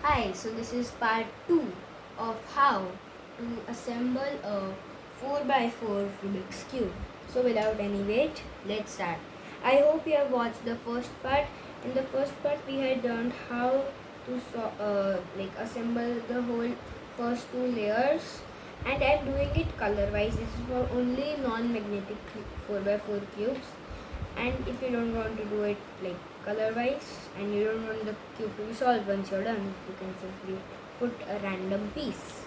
Hi, so this is part 2 of how to assemble a 4x4 Rubik's Cube. So without any wait, let's start. I hope you have watched the first part. In the first part we had learned how to assemble the whole first two layers, and I'm doing it color wise. This is for only non-magnetic 4x4 cubes, and if you don't want to do it like color wise and you don't want the cube to be solved once you're done, you can simply put a random piece,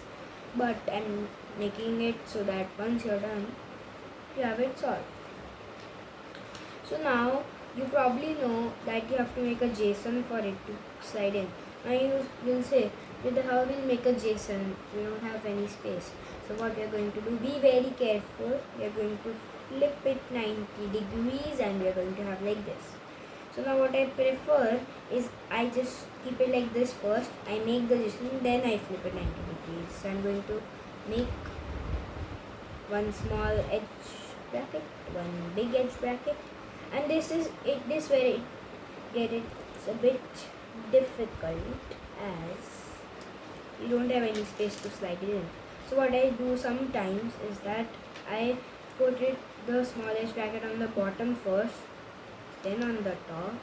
but I'm making it so that once you're done you have it solved. So now you probably know that you have to make a JSON for it to slide in. Now you will say, with how we'll make a JSON, we don't have any space. So what we are going to do, be very careful. We are going to flip it 90 degrees and we are going to have like this. So now what I prefer is I just keep it like this first. I make the JSON, then I flip it 90 degrees. So I'm going to make one small edge bracket, one big edge bracket, and this is it. This where it get it's a bit difficult as you don't have any space to slide it in. So what I do sometimes is that I put it the small edge bracket on the bottom first, then on the top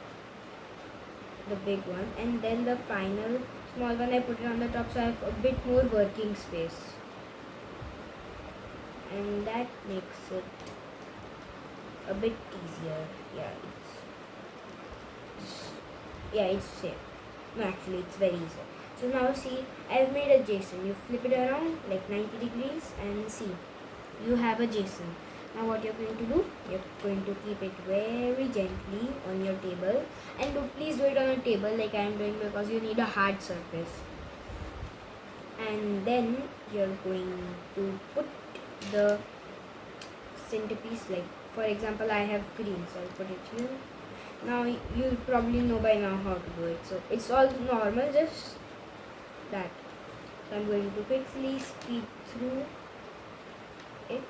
the big one, and then the final small one I put it on the top, so I have a bit more working space, and that makes it a bit easier. It's same. No, actually it's very easy. So now see, I've made a JSON. You flip it around like 90 degrees and see, you have a JSON. Now what you're going to do, you're going to keep it very gently on your table, and please do it on a table like I am doing, because you need a hard surface. And then you're going to put the centerpiece, like for example I have green, so I'll put it here. Now you probably know by now how to do it, so it's all normal, just that. So I'm going to quickly speed through it.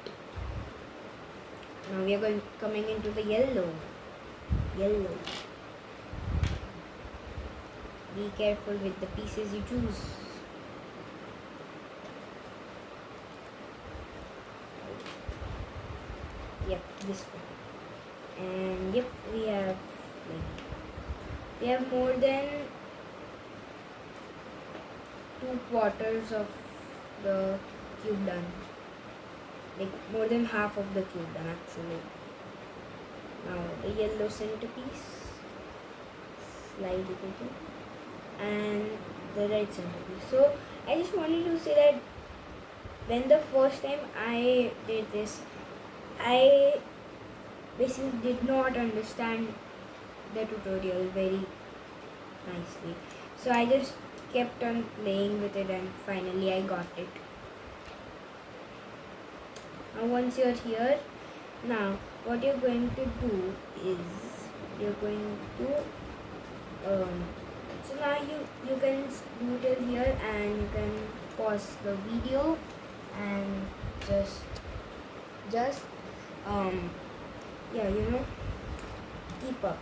Now we are coming into the yellow. Be careful with the pieces you choose. Yep, this one. And yep, we have more than 2/4 of the cube done. Like more than half of the cube done actually. Now the yellow centerpiece, slide it in, and the red centerpiece. So I just wanted to say that when the first time I did this, I basically did not understand the tutorial very nicely. So I just kept on playing with it and finally I got it. Now once you're here, now what you're going to do is you're going to so now you can do till here and you can pause the video and just keep up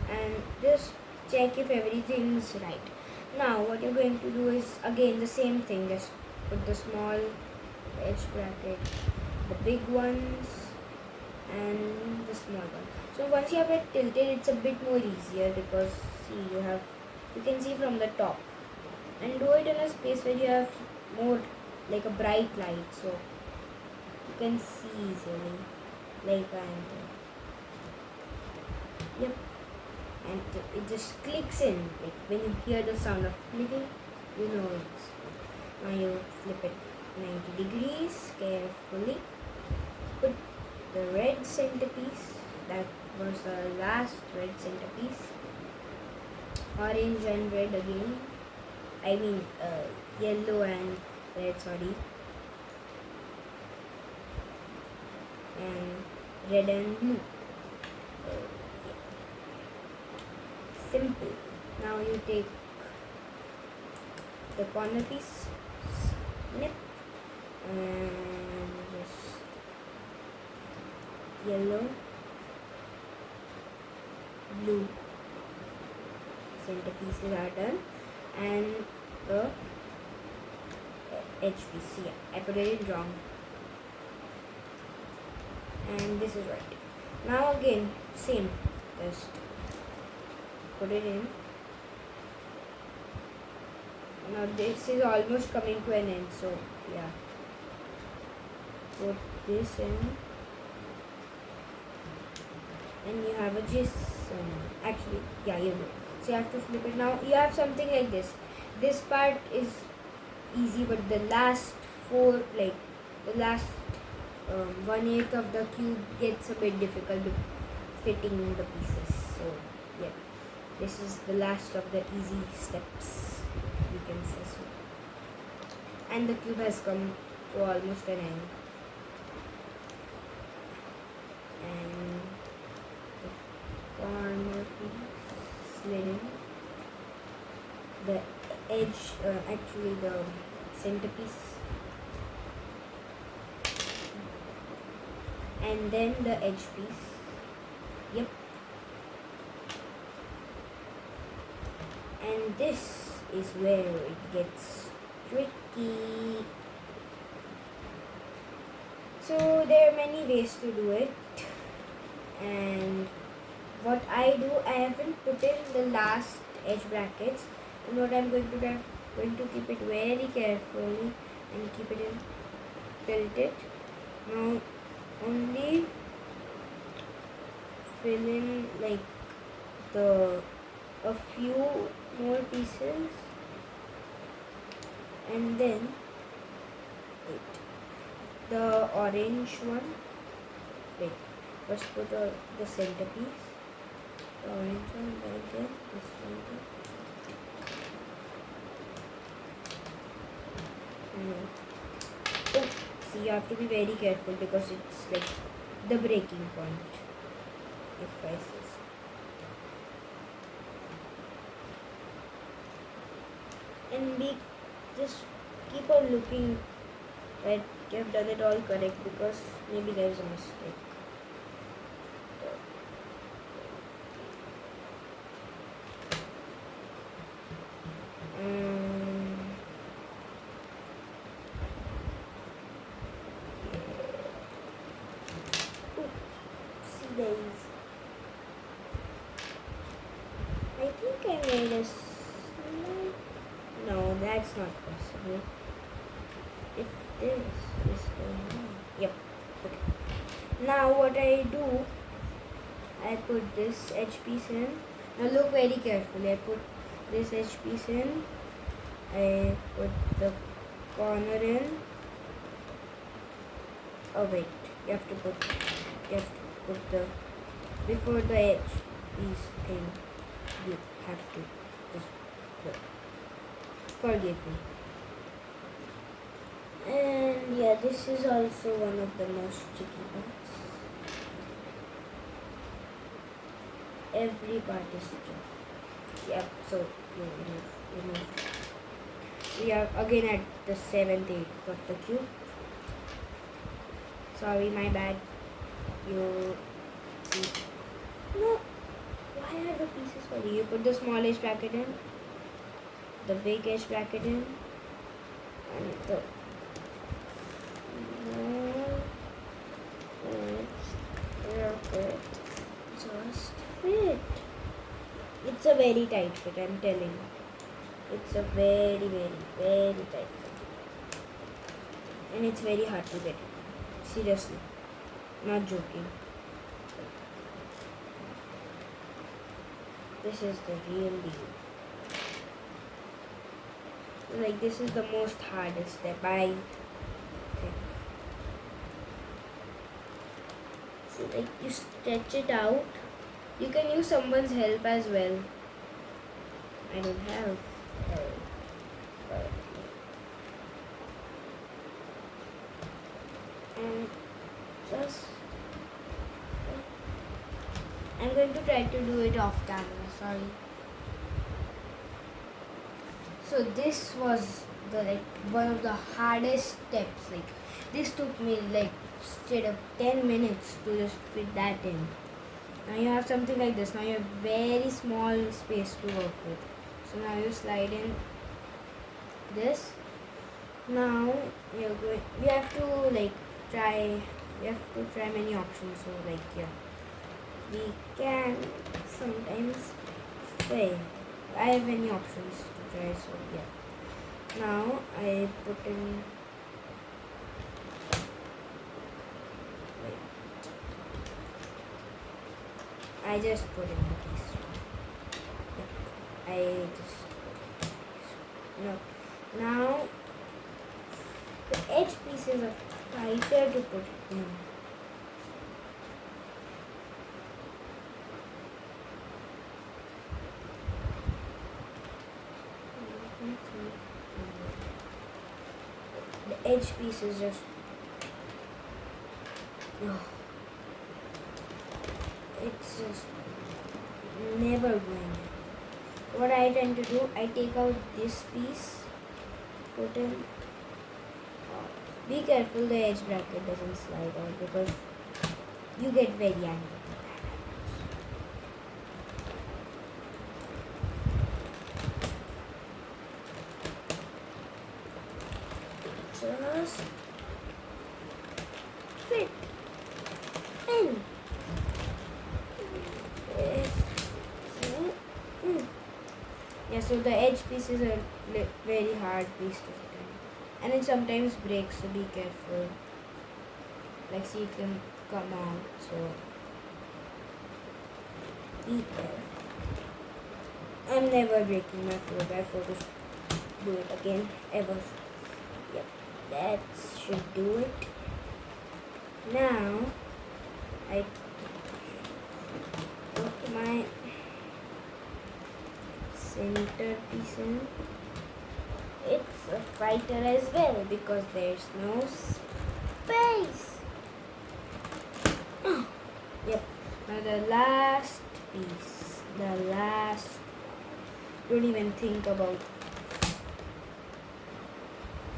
and just check if everything's right. Now what you're going to do is again the same thing, just put the small edge bracket, the big ones and the small one. So once you have it tilted, it's a bit more easier because see, you can see from the top, and do it in a space where you have more like a bright light, so you can see easily like I am doing. Yep, and it just clicks in, like when you hear the sound of clicking, you know it's. Now you flip it 90 degrees carefully, put the red centerpiece, that was the last red centerpiece, orange and red again, I mean yellow and red, sorry, and red and blue. Simple. Now you take the corner piece, snip, and just yellow, blue centerpieces are done, and a edge piece. Yeah, I put it in wrong, and this is right. Now again, same. Just put it in. Now this is almost coming to an end, so yeah. Put this in, and you have a JSON. Actually, yeah, you know. So you have to flip it. Now you have something like this. This part is easy, but the last four, like the last 1/8 of the cube gets a bit difficult with fitting the pieces. So yeah, this is the last of the easy steps, you can say so. And the cube has come to almost an end. And the corner piece slid in. The edge, actually the centerpiece, and then the edge piece. Yep. And this is where it gets tricky. So there are many ways to do it, and what I do, I haven't put in the last edge brackets, and what I'm going to do, I'm going to keep it very carefully and keep it in, tilt it. Now only fill in like a few more pieces, and then wait, the orange one, wait, first put the centerpiece, the orange one right there, this one there. Oh, see, you have to be very careful because it's like the breaking point, if I say so. And just keep on looking that you have done it all correct, because maybe there is a mistake. See, guys, I think I made a no, that's not possible. If this is going on. Yep. Okay. Now what I do, I put this edge piece in. Now look very carefully. I put this edge piece in. I put the corner in. Oh wait, you have to put the, before the edge piece thing, you have to just put. Forgive me. And yeah, this is also one of the most tricky parts. Every part is tricky. Yep, so you remove. We are again at the 7/8 of the cube. Sorry, my bad. You see. No. Why are the pieces for you? You put the small edge bracket in, the big edge bracket in, and the just fit. It's a very tight fit, I'm telling you. It's a very, very, very tight fit. And it's very hard to get it. Seriously. Not joking. This is the real deal. Like, this is the most hardest step, I think. So, like, you stretch it out. You can use someone's help as well. I don't have help. And just, I'm going to try to do it off camera, sorry. So this was the one of the hardest steps. Like, this took me like straight up 10 minutes to just fit that in. Now you have something like this. Now you have very small space to work with. So now you slide in this. Now we have to try many options. So yeah, we can sometimes fail. I have many options to try. So yeah, now I put in I just put in this one. Yeah, I just no. Now the edge pieces are tighter to put in. The edge piece is just it's just never going. What I tend to do, I take out this piece, put in. Be careful the edge bracket doesn't slide out because you get very angry. Just fit in. Yeah, so the edge piece is a very hard piece to fit in, and it sometimes breaks, so be careful. See, it can come out, so be careful. I'm never breaking my 4x4 to do it again, ever. Yep, that should do it. Now, I put my center piece in. It's a fighter as well because there's no space. Yep. Now the last piece. Don't even think about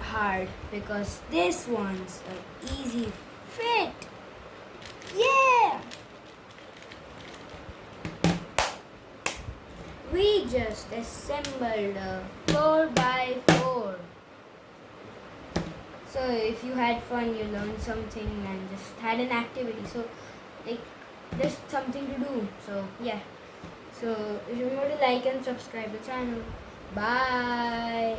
hard because this one's an easy fit. Yeah! We just assembled a 4x4. So if you had fun, you learned something and just had an activity. So just something to do. So yeah. So remember to like and subscribe the channel. Bye.